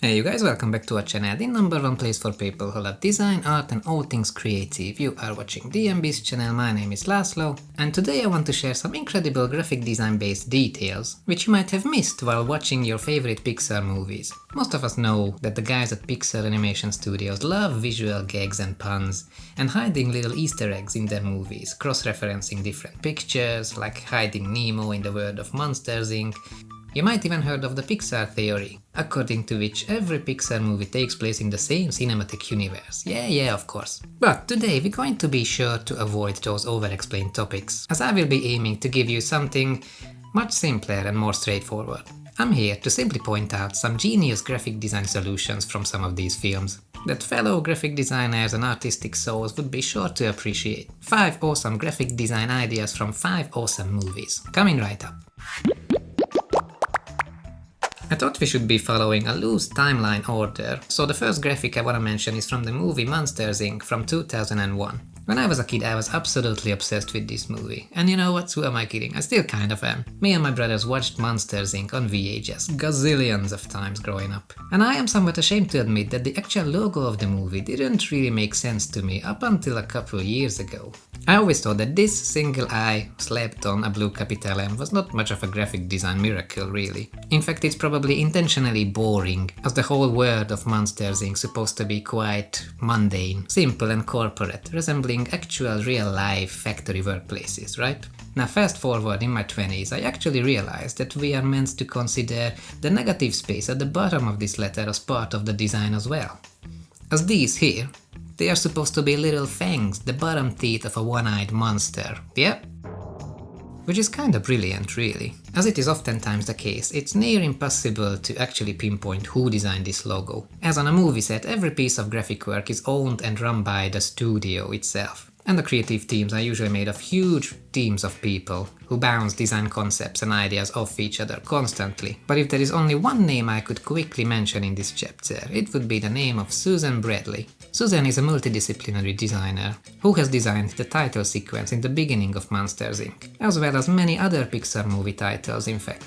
Hey you guys, welcome back to our channel, the number one place for people who love design, art and all things creative. You are watching DMB's channel, my name is Laszlo, and today I want to share some incredible graphic design based details, which you might have missed while watching your favorite Pixar movies. Most of us know that the guys at Pixar Animation Studios love visual gags and puns, and hiding little Easter eggs in their movies, cross-referencing different pictures, like hiding Nemo in the world of Monsters Inc. You might even heard of the Pixar theory, according to which every Pixar movie takes place in the same cinematic universe. Yeah, of course. But today we're going to be sure to avoid those over-explained topics, as I will be aiming to give you something much simpler and more straightforward. I'm here to simply point out some genius graphic design solutions from some of these films that fellow graphic designers and artistic souls would be sure to appreciate. 5 awesome graphic design ideas from 5 awesome movies, coming right up. I thought we should be following a loose timeline order, so the first graphic I wanna mention is from the movie Monsters Inc. from 2001. When I was a kid, I was absolutely obsessed with this movie. And you know what, who am I kidding? I still kind of am. Me and my brothers watched Monsters Inc. on VHS gazillions of times growing up. And I am somewhat ashamed to admit that the actual logo of the movie didn't really make sense to me up until a couple years ago. I always thought that this single eye slapped on a blue capital M was not much of a graphic design miracle, really. In fact, it's probably intentionally boring, as the whole world of Monsters Inc. supposed to be quite mundane, simple and corporate, resembling actual real-life factory workplaces, right? Now fast forward in my 20s, I actually realized that we are meant to consider the negative space at the bottom of this letter as part of the design as well. As these here, they are supposed to be little fangs, the bottom teeth of a one-eyed monster, yep? Which is kinda brilliant, really. As it is oftentimes the case, it's near impossible to actually pinpoint who designed this logo. As on a movie set, every piece of graphic work is owned and run by the studio itself. And the creative teams are usually made of huge teams of people who bounce design concepts and ideas off each other constantly. But if there is only one name I could quickly mention in this chapter, it would be the name of Susan Bradley. Susan is a multidisciplinary designer who has designed the title sequence in the beginning of Monsters Inc., as well as many other Pixar movie titles, in fact.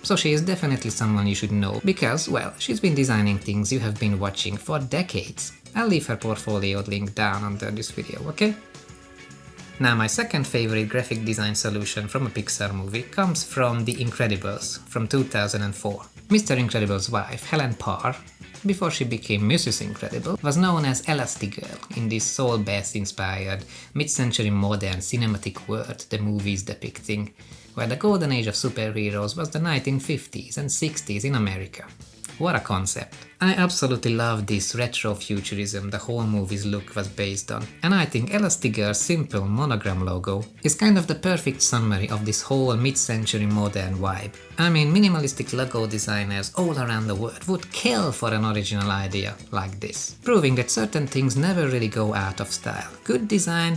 So she is definitely someone you should know because, well, she's been designing things you have been watching for decades. I'll leave her portfolio link down under this video, okay? Now my second favorite graphic design solution from a Pixar movie comes from The Incredibles from 2004. Mr. Incredible's wife, Helen Parr, before she became Mrs. Incredible, was known as Elastigirl in this soul bath-inspired, mid-century modern cinematic world the movie is depicting, where the golden age of superheroes was the 1950s and 60s in America. What a concept. I absolutely love this retro-futurism the whole movie's look was based on, and I think Elastigirl's simple monogram logo is kind of the perfect summary of this whole mid-century modern vibe. I mean, minimalistic logo designers all around the world would kill for an original idea like this, proving that certain things never really go out of style. Good design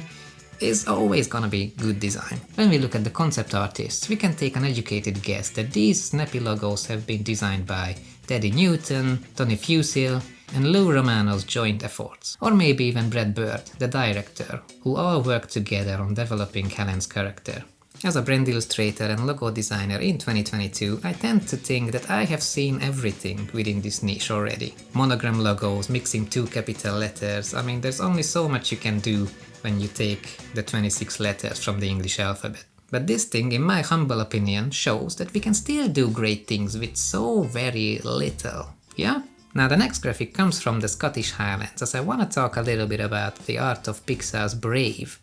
is always gonna be good design. When we look at the concept artists, we can take an educated guess that these snappy logos have been designed by Teddy Newton, Tony Fusil, and Lou Romano's joint efforts. Or maybe even Brad Bird, the director, who all worked together on developing Helen's character. As a brand illustrator and logo designer in 2022, I tend to think that I have seen everything within this niche already. Monogram logos, mixing 2 capital letters, I mean there's only so much you can do when you take the 26 letters from the English alphabet. But this thing, in my humble opinion, shows that we can still do great things with so very little, yeah? Now the next graphic comes from the Scottish Highlands, as I wanna talk a little bit about the art of Pixar's Brave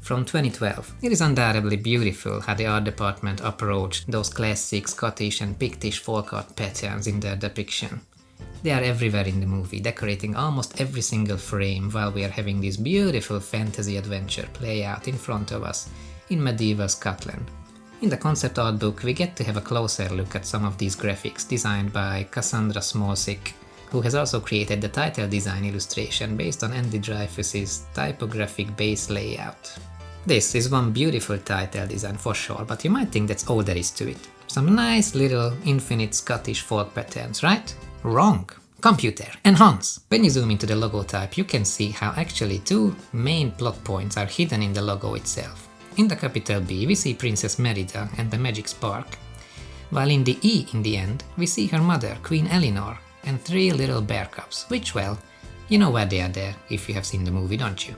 from 2012. It is undoubtedly beautiful how the art department approached those classic Scottish and Pictish folk art patterns in their depiction. They are everywhere in the movie, decorating almost every single frame while we are having this beautiful fantasy adventure play out in front of us in medieval Scotland. In the concept art book, we get to have a closer look at some of these graphics designed by Cassandra Smolcic, who has also created the title design illustration based on Andy Dreyfuss's typographic base layout. This is one beautiful title design for sure, but you might think that's all there is to it. Some nice little infinite Scottish folk patterns, right? Wrong. Computer, enhance! When you zoom into the logo type, you can see how actually 2 main plot points are hidden in the logo itself. In the capital B, we see Princess Merida and the magic spark, while in the E in the end, we see her mother, Queen Eleanor, and 3 little bear cubs, which, well, you know why they are there if you have seen the movie, don't you?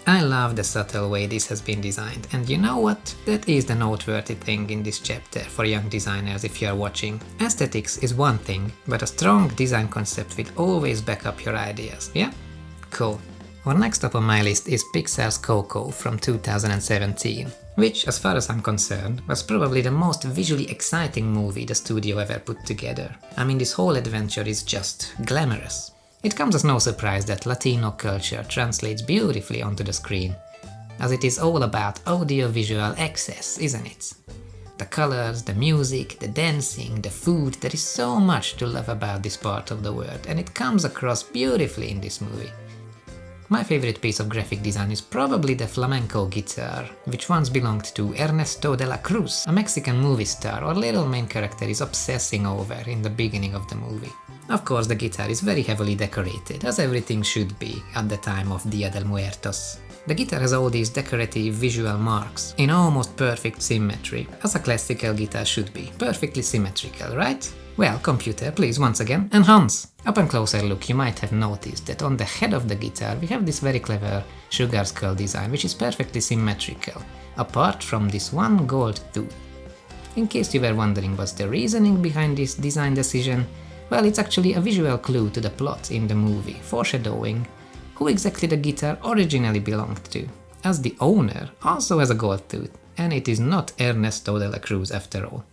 I love the subtle way this has been designed, and you know what? That is the noteworthy thing in this chapter for young designers if you are watching. Aesthetics is one thing, but a strong design concept will always back up your ideas, yeah? Cool. Well, next up on my list is Pixar's Coco from 2017, which, as far as I'm concerned, was probably the most visually exciting movie the studio ever put together. I mean, this whole adventure is just glamorous. It comes as no surprise that Latino culture translates beautifully onto the screen, as it is all about audiovisual excess, isn't it? The colors, the music, the dancing, the food, there is so much to love about this part of the world, and it comes across beautifully in this movie. My favorite piece of graphic design is probably the flamenco guitar, which once belonged to Ernesto de la Cruz, a Mexican movie star our little main character is obsessing over in the beginning of the movie. Of course, the guitar is very heavily decorated, as everything should be at the time of Dia de Muertos. The guitar has all these decorative visual marks in almost perfect symmetry, as a classical guitar should be, perfectly symmetrical, right? Well, computer, please once again, enhance! Upon closer look, you might have noticed that on the head of the guitar we have this very clever sugar skull design, which is perfectly symmetrical, apart from this one gold tooth. In case you were wondering what's the reasoning behind this design decision, well, it's actually a visual clue to the plot in the movie, foreshadowing who exactly the guitar originally belonged to, as the owner also has a gold tooth, and it is not Ernesto de la Cruz after all.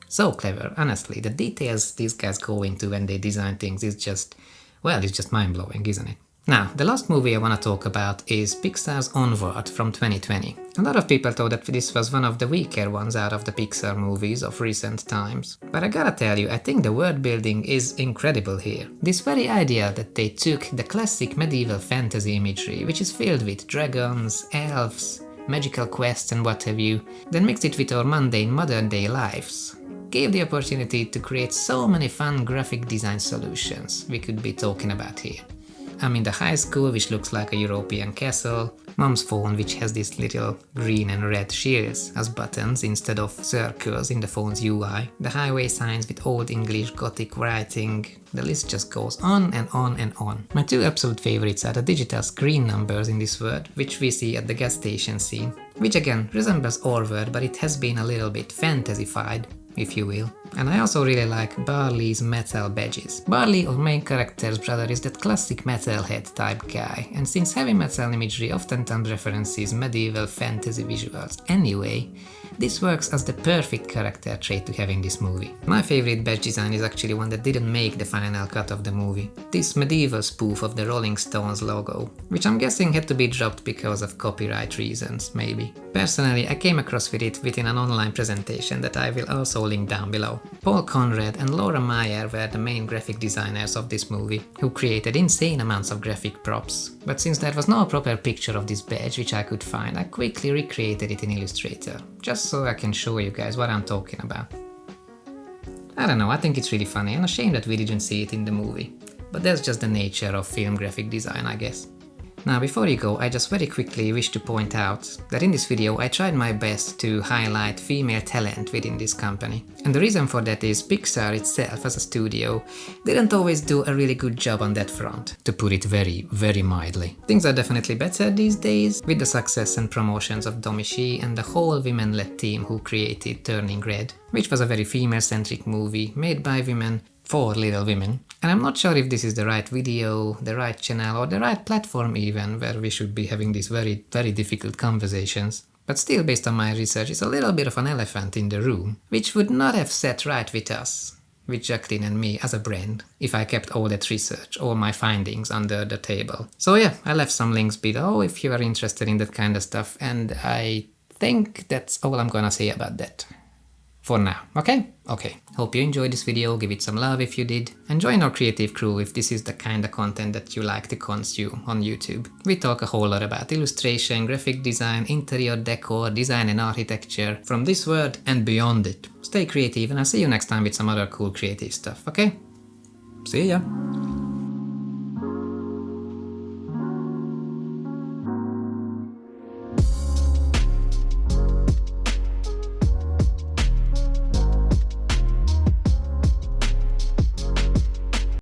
So clever, honestly, the details these guys go into when they design things is just, well, it's just mind-blowing, isn't it? Now, the last movie I want to talk about is Pixar's Onward from 2020. A lot of people thought that this was one of the weaker ones out of the Pixar movies of recent times. But I gotta tell you, I think the world building is incredible here. This very idea that they took the classic medieval fantasy imagery, which is filled with dragons, elves, magical quests and what have you, then mixed it with our mundane modern day lives, gave the opportunity to create so many fun graphic design solutions we could be talking about here. I mean, the high school, which looks like a European castle, mom's phone, which has these little green and red shields as buttons instead of circles in the phone's UI, the highway signs with old English Gothic writing, the list just goes on and on and on. My two absolute favorites are the digital screen numbers in this world, which we see at the gas station scene, which again resembles our world, but it has been a little bit fantasyfied, if you will. And I also really like Barley's metal badges. Barley, our main character's brother, is that classic metalhead type guy, and since heavy metal imagery oftentimes references medieval fantasy visuals anyway, this works as the perfect character trait to have in this movie. My favorite badge design is actually one that didn't make the final cut of the movie. This medieval spoof of the Rolling Stones logo, which I'm guessing had to be dropped because of copyright reasons, maybe. Personally, I came across with it within an online presentation that I will also link down below. Paul Conrad and Laura Meyer were the main graphic designers of this movie, who created insane amounts of graphic props. But since there was no proper picture of this badge which I could find, I quickly recreated it in Illustrator, just so I can show you guys what I'm talking about. I don't know, I think it's really funny and a shame that we didn't see it in the movie. But that's just the nature of film graphic design, I guess. Now, before you go, I just very quickly wish to point out that in this video I tried my best to highlight female talent within this company. And the reason for that is Pixar itself as a studio didn't always do a really good job on that front, to put it very, very mildly. Things are definitely better these days, with the success and promotions of Domishi and the whole women-led team who created Turning Red, which was a very female-centric movie made by women for little women. And I'm not sure if this is the right video, the right channel, or the right platform even, where we should be having these very, very difficult conversations. But still, based on my research, it's a little bit of an elephant in the room, which would not have sat right with us, with Jacqueline and me as a brand, if I kept all that research, all my findings under the table. So yeah, I left some links below if you are interested in that kind of stuff, and I think that's all I'm gonna say about that. For now, okay? Okay. Hope you enjoyed this video, give it some love if you did, and join our creative crew if this is the kind of content that you like to consume on YouTube. We talk a whole lot about illustration, graphic design, interior decor, design and architecture, from this world and beyond it. Stay creative and I'll see you next time with some other cool creative stuff, okay? See ya!